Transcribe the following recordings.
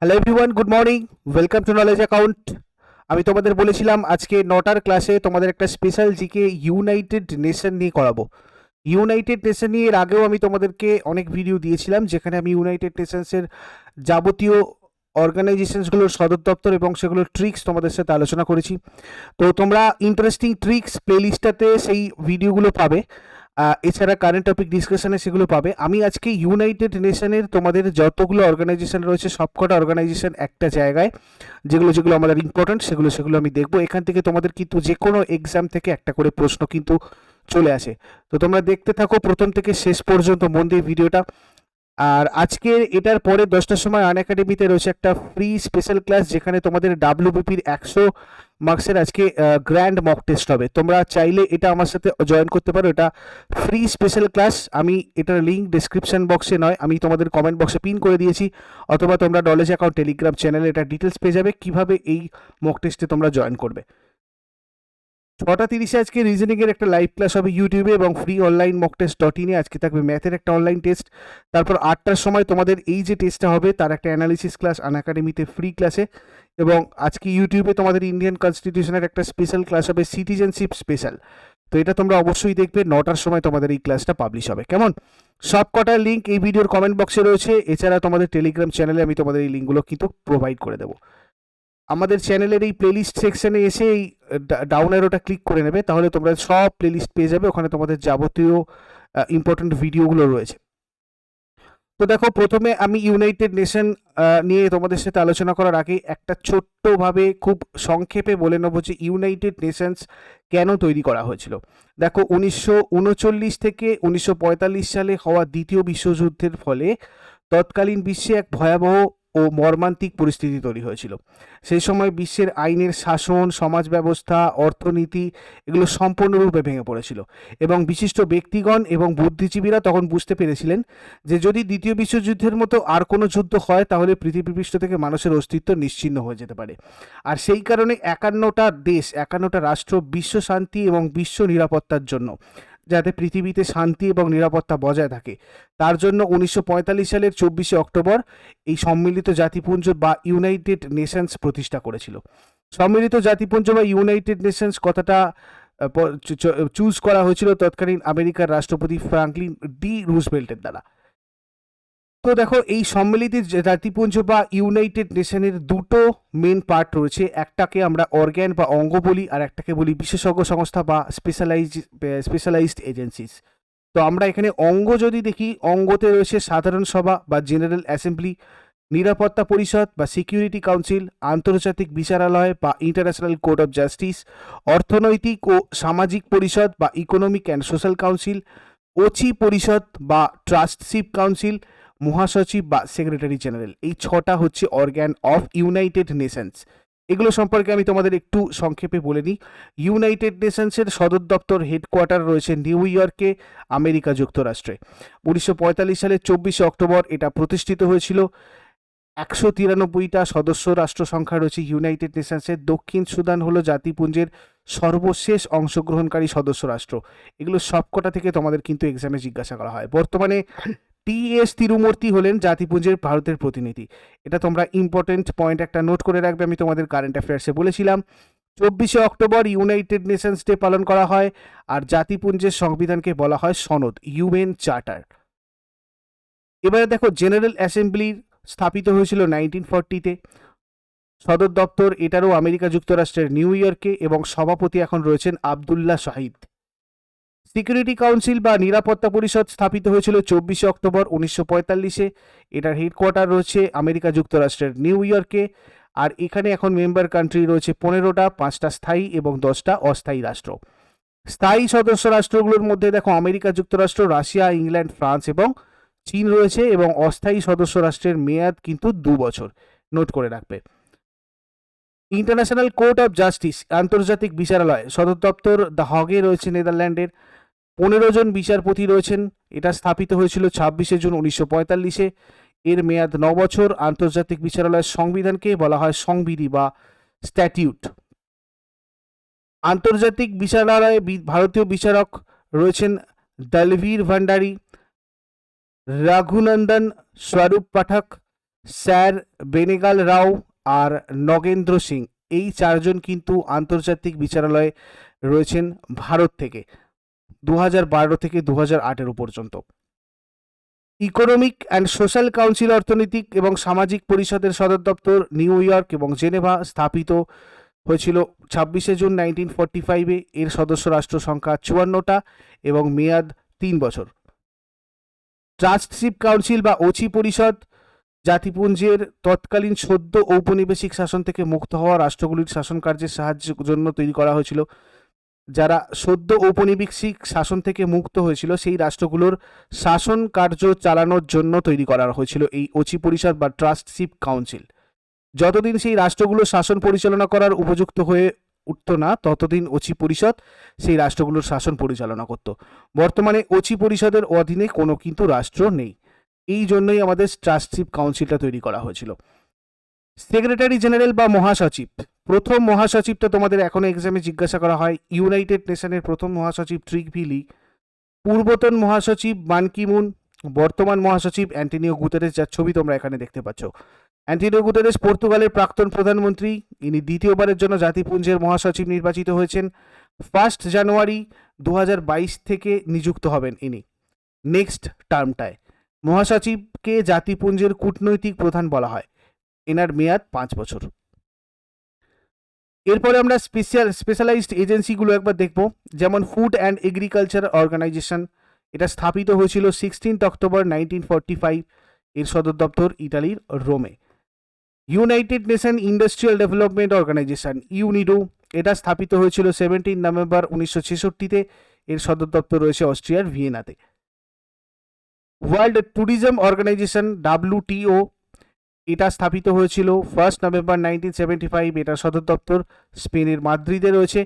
Hello everyone, good morning. Welcome to knowledge account. আমি তোমাদের বলেছিলাম আজকে 9টার ক্লাসে তোমাদের একটা স্পেশাল জিকে ইউনাইটেড নেশন নিয়ে করাবো। ইউনাইটেড নেশন নিয়ে এর আগেও আমি তোমাদেরকে অনেক ভিডিও দিয়েছিলাম, যেখানে আমি ইউনাইটেড নেশনসের যাবতীয় অর্গানাইজেশনসগুলোর সদর দপ্তর এবং সেগুলোর ট্রিক্স তোমাদের সাথে আলোচনা করেছি। তো তোমরা ইন্টারেস্টিং ট্রিক্স প্লেলিস্টটাতে সেই ভিডিওগুলো পাবে। এছাড়া কারেন্ট টপিক ডিসকাশনে সেগুলো পাবে। আমি আজকে ইউনাইটেড নেশনের তোমাদের যতগুলো অর্গানাইজেশন রয়েছে সবকটা অর্গানাইজেশন একটা জায়গায়, যেগুলো যেগুলো আমাদের ইম্পর্টেন্ট সেগুলো আমি দেখবো। এখান থেকে তোমাদের কিন্তু যে কোনো এক্সাম থেকে একটা করে প্রশ্ন কিন্তু চলে আসে। তো তোমরা দেখতে থাকো প্রথম থেকে শেষ পর্যন্ত মন দিয়ে ভিডিওটা। আর আজকে এটার পরে 10টার সময় আনএকাডেমিতে রয়েছে একটা ফ্রি স্পেশাল ক্লাস, যেখানে তোমাদের ডাব্লিউবিপির 100 মার্কসের আজকে গ্র্যান্ড মক টেস্ট হবে। তোমরা চাইলে এটা আমার সাথে জয়েন করতে পারো। এটা ফ্রি স্পেশাল ক্লাস। আমি এটার লিঙ্ক ডিসক্রিপশন বক্সে নয়, আমি তোমাদের কমেন্ট বক্সে পিন করে দিয়েছি, অথবা তোমরা নলেজ অ্যাকাউন্ট টেলিগ্রাম চ্যানেলে এটা ডিটেলস পেয়ে যাবে কীভাবে এই মক টেস্টে তোমরা জয়েন করবে। 6:30 আজকে রিজনিংয়ের একটা লাইভ ক্লাস হবে ইউটিউবে, এবং free online mock test .in আজকে থাকবে ম্যাথের একটা অনলাইন টেস্ট। তারপর 8টার সময় তোমাদের এই যে টেস্টটা হবে তার একটা অ্যানালিসিস ক্লাস আনএকাডেমিতে ফ্রি ক্লাসে। এবং আজকে ইউটিউবে তোমাদের ইন্ডিয়ান কনস্টিটিউশনের একটা স্পেশাল ক্লাস হবে, সিটিজেনশিপ স্পেশাল। তো এটা তোমরা অবশ্যই দেখবে, 9টার সময় তোমাদের এই ক্লাসটা পাবলিশ হবে। কেমন? সব কটার লিঙ্ক এই ভিডিওর কমেন্ট বক্সে রয়েছে। এছাড়া তোমাদের টেলিগ্রাম চ্যানেলে আমি তোমাদের এই লিঙ্কগুলো কিন্তু প্রোভাইড করে দেবো। আমাদের চ্যানেলের এই প্লেলিস্ট সেকশনে এসে এই ডাউন অ্যারোটা ক্লিক করে নেবে, তাহলে তোমরা সব প্লেলিস্ট পেয়ে যাবে। ওখানে তোমাদের যাবতীয় ইম্পর্টেন্ট ভিডিওগুলো রয়েছে। তো দেখো, প্রথমে আমি ইউনাইটেড নেশন নিয়ে তোমাদের সাথে আলোচনা করার আগে একটা ছোট্টভাবে খুব সংক্ষেপে বলে নেবো যে ইউনাইটেড নেশনস কেন তৈরি করা হয়েছিল। দেখো, 1939 থেকে 1945 সালে হওয়া দ্বিতীয় বিশ্বযুদ্ধের ফলে তৎকালীন বিশ্বে এক ভয়াবহ ও মর্মান্তিক পরিস্থিতি তৈরি হয়েছিল। সেই সময় বিশ্বের আইনের শাসন, সমাজ ব্যবস্থা, অর্থনীতি এগুলো সম্পূর্ণরূপে ভেঙে পড়েছিল, এবং বিশিষ্ট ব্যক্তিগণ এবং বুদ্ধিজীবীরা তখন বুঝতে পেরেছিলেন যে যদি দ্বিতীয় বিশ্বযুদ্ধের মতো আর কোনো যুদ্ধ হয় তাহলে পৃথিবীপৃষ্ঠ থেকে মানুষের অস্তিত্ব নিশ্চিহ্ন হয়ে যেতে পারে। আর সেই কারণে 51টা দেশ, 51টা রাষ্ট্র বিশ্ব শান্তি এবং বিশ্ব নিরাপত্তার জন্য, যাতে পৃথিবীতে শান্তি এবং নিরাপত্তা বজায় থাকে, তার জন্য 1945 সালের 24শে অক্টোবর এই সম্মিলিত জাতিপুঞ্জ বা ইউনাইটেড নেশনস প্রতিষ্ঠা করেছিল। সম্মিলিত জাতিপুঞ্জ বা ইউনাইটেড নেশনস কথাটা চুজ করা হয়েছিল তৎকালীন আমেরিকার রাষ্ট্রপতি ফ্রাঙ্কলিন ডি রুজভেল্টের দ্বারা। তো দেখো, এই সম্মিলিত জাতিপুঞ্জ বা ইউনাইটেড নেশনের দুটো মেন পার্ট রয়েছে। একটাকে আমরা অর্গ্যান বা অঙ্গ বলি, আর একটাকে বলি বিশেষজ্ঞ সংস্থা বা স্পেশালাইজড এজেন্সিস। তো আমরা এখানে অঙ্গ যদি দেখি, অঙ্গতে রয়েছে সাধারণ সভা বা জেনারেল অ্যাসেম্বলি, নিরাপত্তা পরিষদ বা সিকিউরিটি কাউন্সিল, আন্তর্জাতিক বিচারালয় বা ইন্টারন্যাশনাল কোর্ট অফ জাস্টিস, অর্থনৈতিক ও সামাজিক পরিষদ বা ইকোনমিক অ্যান্ড সোশ্যাল কাউন্সিল, ওচি পরিষদ বা ট্রাস্টশিপ কাউন্সিল, মহাসচিব বা সেক্রেটারি জেনারেল। এই 6টা হচ্ছে অর্গ্যান অফ ইউনাইটেড নেশনস। এগুলো সম্পর্কে আমি তোমাদের একটু সংক্ষেপে বলে নিই। ইউনাইটেড নেশনসের সদর দপ্তর হেডকোয়ার্টার রয়েছে নিউ ইয়র্কে, আমেরিকা যুক্তরাষ্ট্রে। 1945 সালের 24শে অক্টোবর এটা প্রতিষ্ঠিত হয়েছিল। 193টা সদস্য রাষ্ট্র সংখ্যা রয়েছে ইউনাইটেড নেশনসের। দক্ষিণ সুদান হলো জাতিপুঞ্জের সর্বশেষ অংশগ্রহণকারী সদস্য রাষ্ট্র। এগুলো সবকটা থেকে তোমাদের কিন্তু এক্সামে জিজ্ঞাসা করা হয়। বর্তমানে টি.এস. তিরুমূর্তি হলেন জাতিপুঞ্জের ভারতের প্রতিনিধি। এটা তোমরা ইম্পর্টেন্ট পয়েন্ট একটা নোট করে রাখবে, আমি তোমাদের কারেন্ট অ্যাফেয়ার্সে বলেছিলাম। 24শে অক্টোবর ইউনাইটেড নেশনস ডে পালন করা হয়, আর জাতিপুঞ্জের সংবিধানকে বলা হয় সনদ, ইউএন চার্টার। এবারে দেখো, জেনারেল অ্যাসেম্বলি স্থাপিত হয়েছিল 1940-তে। সদর দপ্তর এটারও আমেরিকা যুক্তরাষ্ট্রের নিউ ইয়র্কে, এবং সভাপতি এখন রয়েছেন আবদুল্লাহ শাহিদ। সিকিউরিটি কাউন্সিল বা নিরাপত্তা পরিষদ স্থাপিত হয়েছিল 24শে অক্টোবর 1945-এ। এটার হেডকোয়ার্টার রয়েছে আমেরিকা যুক্তরাষ্ট্রের নিউ ইয়র্কে, আর এখানে এখন মেম্বার কান্ট্রি রয়েছে 15টা, 5টা স্থায়ী এবং 10টা অস্থায়ী রাষ্ট্র। স্থায়ী সদস্য রাষ্ট্রগুলোর মধ্যে দেখো আমেরিকা যুক্তরাষ্ট্র, রাশিয়া, ইংল্যান্ড, ফ্রান্স এবং চীন রয়েছে, এবং অস্থায়ী সদস্য রাষ্ট্রের মেয়াদ কিন্তু 2 বছর, নোট করে রাখবে। ইন্টারন্যাশনাল কোর্ট অফ জাস্টিস, আন্তর্জাতিক বিচারালয়, সদর দপ্তর দ্য হগে রয়েছে নেদারল্যান্ডের। 15 জন বিচারপতি রয়েছেন। এটা স্থাপিত হয়েছিল 26শে জুন 1945-এ। এর মেয়াদ 9 বছর। আন্তর্জাতিক বিচারালয়ের সংবিধানকে বলা হয় সংবিধি বা স্ট্যাটিউট। আন্তর্জাতিক বিচারালয়ে ভারতীয় বিচারক রয়েছেন দলবীর ভান্ডারী, রঘুনন্দন স্বরূপ পাঠক, স্যার বেনেগাল রাও আর নগেন্দ্র সিং, এই চারজন কিন্তু আন্তর্জাতিক বিচারালয়ে রয়েছেন ভারত থেকে 2012 থেকে 2018 পর্যন্ত। ইকোনমিক অ্যান্ড সোশ্যাল কাউন্সিল অর্থনৈতিক এবং সামাজিক পরিষদের সদর দপ্তর নিউ ইয়র্ক এবং জেনেভা স্থাপিত হয়েছিল 26 জুন 1945-এ। এর সদস্য রাষ্ট্র সংখ্যা 54টা এবং মেয়াদ 3 বছর। ট্রাস্টশিপ কাউন্সিল বা ওচি পরিষদ জাতিপুঞ্জের তৎকালীন সদ্য ঔপনিবেশিক শাসন থেকে মুক্ত হওয়া রাষ্ট্রগুলির শাসন কার্যের সাহায্যের জন্য তৈরি করা হয়েছিল। যারা সদ্য ঔপনিবেশিক শাসন থেকে মুক্ত হয়েছিল সেই রাষ্ট্রগুলোর শাসন কার্য চালানোর জন্য তৈরি করা হয়েছিল এই ওচি পরিষদ বা ট্রাস্টশিপ কাউন্সিল। যতদিন সেই রাষ্ট্রগুলো শাসন পরিচালনা করার উপযুক্ত হয়ে উঠত না ততদিন ওচি পরিষদ সেই রাষ্ট্রগুলোর শাসন পরিচালনা করত। বর্তমানে ওচি পরিষদের অধীনে কোনো কিন্তু রাষ্ট্র নেই, এই জন্যই আমাদের ট্রাস্টশিপ কাউন্সিলটা তৈরি করা হয়েছিল। সেক্রেটারি জেনারেল বা মহাসচিব, প্রথম মহাসচিবটা তোমাদের এখনো এক্সামে জিজ্ঞাসা করা হয়। ইউনাইটেড নেশনের প্রথম মহাসচিব ট্রিগভিলি, পূর্বতন মহাসচিব বান কি মুন, বর্তমান মহাসচিব অ্যান্টনিও গুতেরেস, যার ছবি তোমরা এখানে দেখতে পাচ্ছ। অ্যান্টনিও গুতেরেস পর্তুগালের প্রাক্তন প্রধানমন্ত্রী, ইনি দ্বিতীয়বারের জন্য জাতিপুঞ্জের মহাসচিব নির্বাচিত হয়েছেন। 1 জানুয়ারি 2022 থেকে নিযুক্ত হবেন ইনি নেক্সট টার্মটায়। মহাসচিবকে জাতিপুঞ্জের কূটনৈতিক প্রধান বলা হয়, এনার মেয়াদ 5 বছর। এরপরে আমরা স্পেশালাইজড এজেন্সিগুলো একবার দেখব, যেমন ফুড অ্যান্ড এগ্রিকালচার অর্গানাইজেশন, এটা স্থাপিত হয়েছিল 16 অক্টোবর 1945। এর সদর দপ্তর ইটালির রোমে। United Nation Industrial Development Organization UNIDO, এটা স্থাপিত হয়েছিল 17 নভেম্বর 1966-তে। এর সদর দপ্তর রয়েছে অস্ট্রিয়ার ভিয়েনাতে। ওয়ার্ল্ড ট্যুরিজম অর্গানাইজেশন WTO, এটা স্থাপিত হয়েছিল 1 নভেম্বর 1975। এটার সদর দপ্তর স্পেনের মাদ্রিদে রয়েছে।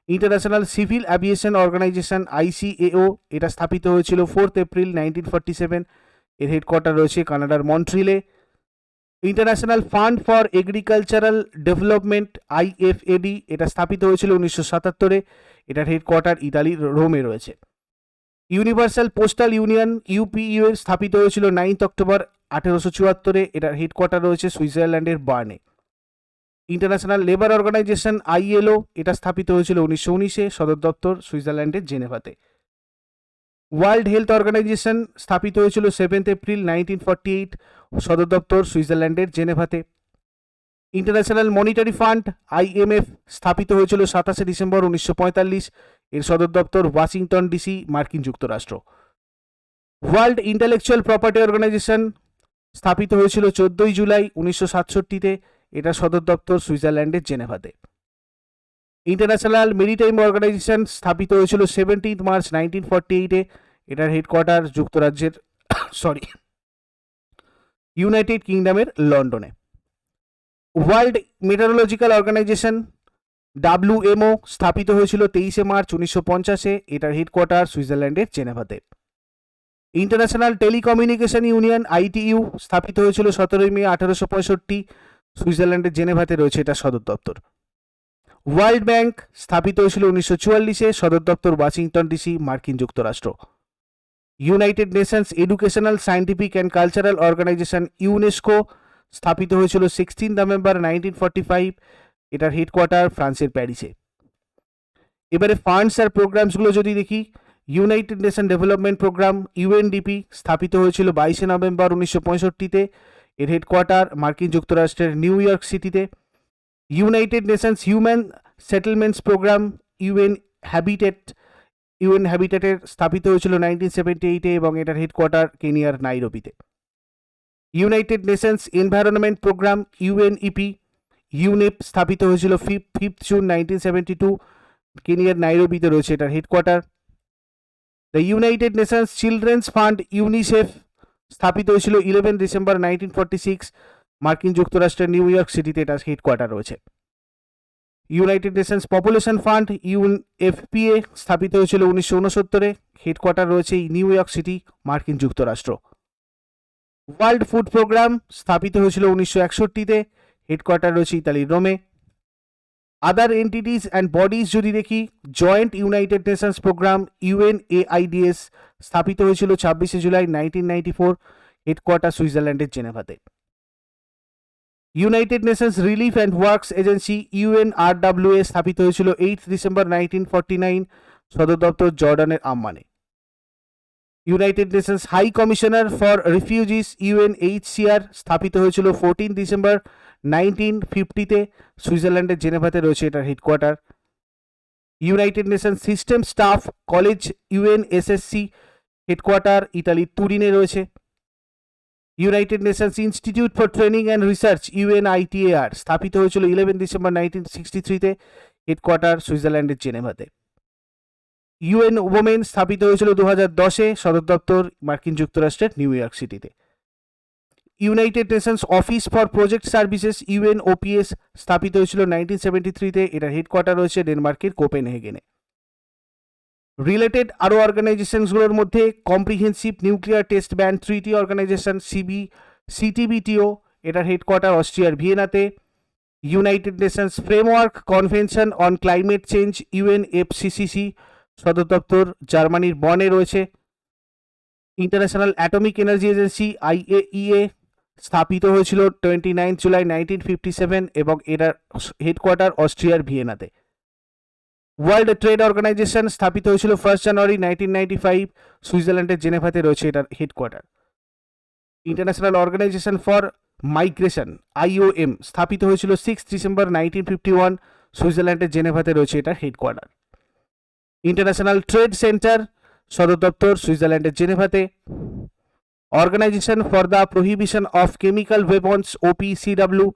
International Civil Aviation Organization ICAO, এটা স্থাপিত হয়েছিল 4 এপ্রিল 1947। এর হেডকোয়ার্টার রয়েছে কানাডার মন্ট্রিলে। International fund for agricultural development IFAD, এটা স্থাপিত হয়েছিল 1977-এ। এটার হেডকোয়ার্টার ইতালির রোমে রয়েছে। ইউনিভার্সাল পোস্টাল ইউনিয়ন UPU এর স্থাপিত হয়েছিল 9 অক্টোবর 1874-এ। এটার হেডকোয়ার্টার রয়েছে সুইজারল্যান্ডের বার্নে। ইন্টারন্যাশনাল লেবার অর্গানাইজেশন ILO, এটা স্থাপিত হয়েছিল 1919-এ। সদর দপ্তর সুইজারল্যান্ডের জেনেভাতে। ওয়ার্ল্ড হেলথ অর্গানাইজেশন স্থাপিত হয়েছিল 7 এপ্রিল 1948। সদর দপ্তর সুইজারল্যান্ডের জেনেভাতে। ইন্টারন্যাশনাল মনিটারি ফান্ড IMF স্থাপিত হয়েছিল 27 ডিসেম্বর 1945। এর সদর দপ্তর ওয়াশিংটন DC, মার্কিন যুক্তরাষ্ট্র। ওয়ার্ল্ড ইন্টেলেকচুয়াল প্রপার্টি অর্গানাইজেশন স্থাপিত হয়েছিল 14 জুলাই 1967-তে। এটা সদর দপ্তর সুইজারল্যান্ডের জেনেভাতে। ইন্টারন্যাশনাল মেরিটাইম অর্গানাইজেশন স্থাপিত হয়েছিল 17 মার্চ 1948-এ। এটার হেডকোয়ার্টার যুক্তরাজ্যের ইউনাইটেড কিংডমের লন্ডনে। ওয়ার্ল্ড মেটারোলজিক্যাল অর্গানাইজেশন WMO স্থাপিত হয়েছিল 23 মার্চ 1950-এ। এটার হেডকোয়ার্টার সুইজারল্যান্ডের জেনেভাতে। ইন্টারন্যাশনাল টেলিকমিউনিকেশন ইউনিয়ন ITU স্থাপিত হয়েছিল 17 মে 1865। সুইজারল্যান্ডের জেনেভাতে রয়েছে এটা সদর দপ্তর। ওয়ার্ল্ড ব্যাংক স্থাপিত হয়েছিল 1944-এ। সদর দপ্তর ওয়াশিংটন DC, মার্কিন যুক্তরাষ্ট্র। United Nations Educational Scientific and Cultural Organization UNESCO স্থাপিত হয়েছিল 16 নভেম্বর 1945। এটার হেডকোয়ার্টার ফ্রান্সের প্যারিসে। এবারে ফান্ডস আর প্রোগ্রামসগুলো যদি দেখি, United Nation Development Programme UNDP স্থাপিত হয়েছিল 22 নভেম্বর 1965-তে। এর হেডকোয়ার্টার মার্কিন যুক্তরাষ্ট্রের নিউ ইয়র্ক সিটিতে। United Nations human settlements programme UN হ্যাবিটেটের স্থাপিত হয়েছিল 1978-এ এবং এটার হেডকোয়ার্টার কেনিয়ার নাইরোবিতে। United Nations environment programme UNEP স্থাপিত হয়েছিল 5 জুন 1972। কেনিয়ার নাইরোবিতে রয়েছে এটার headquarter. The United Nations children's fund UNICEF স্থাপিত হয়েছিল 11 ডিসেম্বর 1946। মার্কিন যুক্তরাষ্ট্রের নিউ ইয়র্ক সিটিতে এটার হেডকোয়ার্টার রয়েছে। United Nations population fund UNFPA স্থাপিত হয়েছিল 1969-এ। হেডকোয়ার্টার রয়েছে নিউ ইয়র্ক সিটি, মার্কিন যুক্তরাষ্ট্র। ওয়ার্ল্ড ফুড প্রোগ্রাম স্থাপিত হয়েছিল 1961-তে। হেডকোয়ার্টার রয়েছে ইতালির রোমে। আদার এন্টিটিস অ্যান্ড বডিজ যদি দেখি, joint United Nations programme UNAIDS স্থাপিত হয়েছিল 26 জুলাই 1994। হেডকোয়ার্টার সুইজারল্যান্ডের জেনেভাতে। United Nations relief and works agency UNRWA স্থাপিত হয়েছিল 8 ডিসেম্বর 1949, সদর দপ্তর জর্ডানের আম্মানে। United Nations high commissioner for refugees UNHCR স্থাপিত হয়েছিল 14 ডিসেম্বর 1950-তে, সুইজারল্যান্ডের জেনেভাতে রয়েছে এটার headquarter. United Nations system staff college UNSSC headquarter ইতালির তুরিনে রয়েছে। United Nations institute for training and research UNITAR স্থাপিত হয়েছিল 11 ডিসেম্বর 1963-তে, হেডকোয়ার্টার সুইজারল্যান্ডের জেনেভাতে। UN ওমেন স্থাপিত হয়েছিল 2010-এ, সদর দপ্তর মার্কিন যুক্তরাষ্ট্রের নিউ ইয়র্ক সিটিতে। United Nations office for project services UNOPS স্থাপিত হয়েছিল 1973-তে, এটার হেডকোয়ার্টার রয়েছে ডেনমার্কের কোপেনহেগেনে। রিলেটেড আরও অর্গানাইজেশনসগুলোর মধ্যে comprehensive nuclear test ban treaty organisation CTBTO, এটার হেডকোয়ার্টার অস্ট্রিয়ার ভিয়েনাতে। United Nations framework convention on climate change UNFCCC সদর দপ্তর জার্মানির বনে রয়েছে। International atomic energy agency IAEA স্থাপিত হয়েছিল 29 জুলাই 1957 এবং এটার হেডকোয়ার্টার অস্ট্রিয়ার ভিয়েনাতে। ওয়ার্ল্ড ট্রেড অর্গানাইজেশন স্থাপিত হয়েছিল 1 জানুয়ারি 1995, সুইজারল্যান্ডের জেনেভাতে রয়েছে এটার headquarter. International Organization for Migration IOM স্থাপিত হয়েছিল 6 ডিসেম্বর 1951, সুইজারল্যান্ডের জেনেভাতে রয়েছে এটার হেডকোয়ার্টার। ইন্টারন্যাশনাল ট্রেড সেন্টার সদর দপ্তর সুইজারল্যান্ডের জেনেভাতে। Organisation for the prohibition of chemical weapons OPCW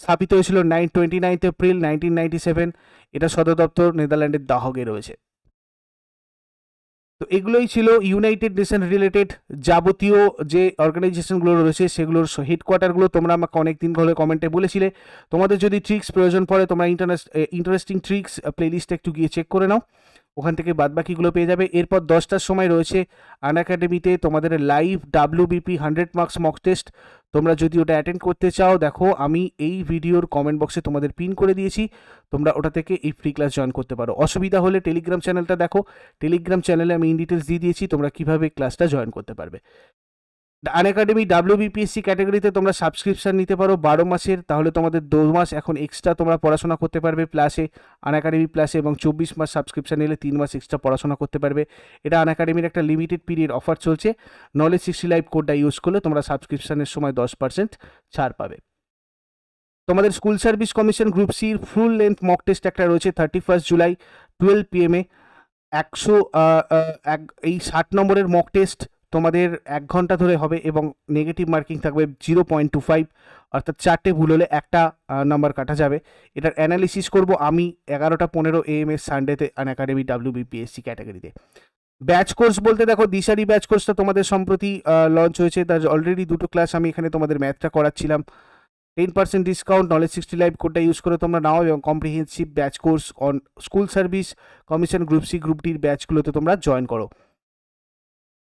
স্থাপিত হয়েছিল 29 এপ্রিল 1997, এটা সদর দপ্তর নেদারল্যান্ডের দাহগে রয়েছে। তো এগুলোই ছিল ইউনাইটেড নেশন রিলেটেড যাবতীয় যে অর্গানাইজেশনগুলো রয়েছে সেগুলোর হেডকোয়ার্টারগুলো। তোমরা আমাকে অনেকদিন ধরে কমেন্টে বলেছিলে তোমাদের যদি ট্রিক্স প্রয়োজন পড়ে তোমরা ইন্টারেস্টিং ট্রিক্স প্লেলিস্টে একটু গিয়ে চেক করে নাও, ওখান থেকে বাদবাকিগুলো পেয়ে যাবে। এরপর 10টার সময় রয়েছে আনএকাডেমিতে তোমাদের live WBP 100 marks mock test. তোমরা যদি ওটা অ্যাটেন্ড করতে চাও দেখো আমি এই ভিডিওর কমেন্ট বক্সে তোমাদের পিন করে দিয়েছি, তোমরা ওটা থেকে এই ফ্রি ক্লাস জয়েন করতে পারো। অসুবিধা হলে টেলিগ্রাম চ্যানেলটা দেখো, টেলিগ্রাম চ্যানেলে আমি ইন ডিটেলস দিয়ে দিয়েছি তোমরা কীভাবে ক্লাসটা জয়েন করতে পারবে। আনএকাডেমি WBPSC ক্যাটাগরিতে তোমরা সাবস্ক্রিপশান নিতে পারো 12 মাসের, তাহলে তোমাদের 2 মাস এখন এক্সট্রা তোমরা পড়াশোনা করতে পারবে প্লাসে আনএকাডেমি প্লাসে, এবং 24 মাস সাবস্ক্রিপশান নিলে 3 মাস এক্সট্রা পড়াশোনা করতে পারবে। এটা আনএকাডেমির একটা লিমিটেড পিরিয়ড অফার চলছে। নলেজ 60 লাইভ কোডটা ইউজ করলে তোমরা সাবস্ক্রিপশানের সময় 10% ছাড় পাবে। তোমাদের স্কুল সার্ভিস কমিশন গ্রুপ সির ফুল লেন্থ মক টেস্ট একটা রয়েছে 31 জুলাই 12 PM এই 60 নম্বরের মক টেস্ট তোমাদের 1 ঘন্টা ধরে হবে এবং নেগেটিভ মার্কিং থাকবে 0.25, অর্থাৎ 4টে ভুল হলে একটা নাম্বার কাটা যাবে। এটার অ্যানালিসিস করব আমি 11:15 AM সানডেতে আনএকাডেমি WBPSC ক্যাটাগরিতে। ব্যাচ কোর্স বলতে দেখো দিশারি ব্যাচ কোর্সটা তোমাদের সম্প্রতি লঞ্চ হয়েছে, তার অলরেডি 2টো ক্লাস আমি এখানে তোমাদের ম্যাথটা করাচ্ছিলাম। 10% ডিসকাউন্ট নলেজ 60 লাইভ কোডটা ইউজ করে তোমরা নাও, এবং comprehensive batch course on school service commission group C group ডির ব্যাচগুলোতে তোমরা জয়েন করো।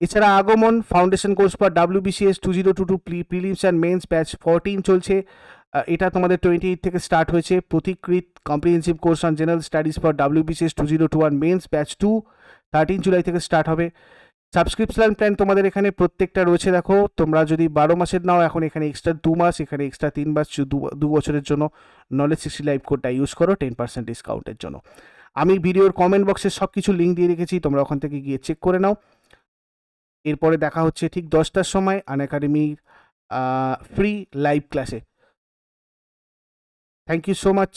এছাড়া আগমন foundation course for WBCS 2022 prelims and mains batch 14 চলছে, এটা তোমাদের 28 থেকে স্টার্ট হয়েছে। প্রতিকৃত comprehensive course on general studies for WBCS 2021 mains batch 2 13 জুলাই থেকে স্টার্ট হবে। সাবস্ক্রিপশন প্ল্যান তোমাদের এখানে প্রত্যেকটা রয়েছে দেখো, তোমরা যদি 12 মাসের নাও এখন এখানে এক্সট্রা 2 মাস, এখানে এক্সট্রা 3 মাস, 2 বছরের জন্য নলেজ 60 লাইভ কোডটা ইউজ করো 10% ডিসকাউন্টের জন্য। আমি ভিডিওর কমেন্ট বক্সে সব কিছু লিঙ্ক দিয়ে রেখেছি, তোমরা ওখান থেকে গিয়ে চেক করে নাও। এরপরে দেখা হচ্ছে ঠিক 10টার সময় আনএকাডেমির ফ্রি লাইভ ক্লাসে। Thank you so much.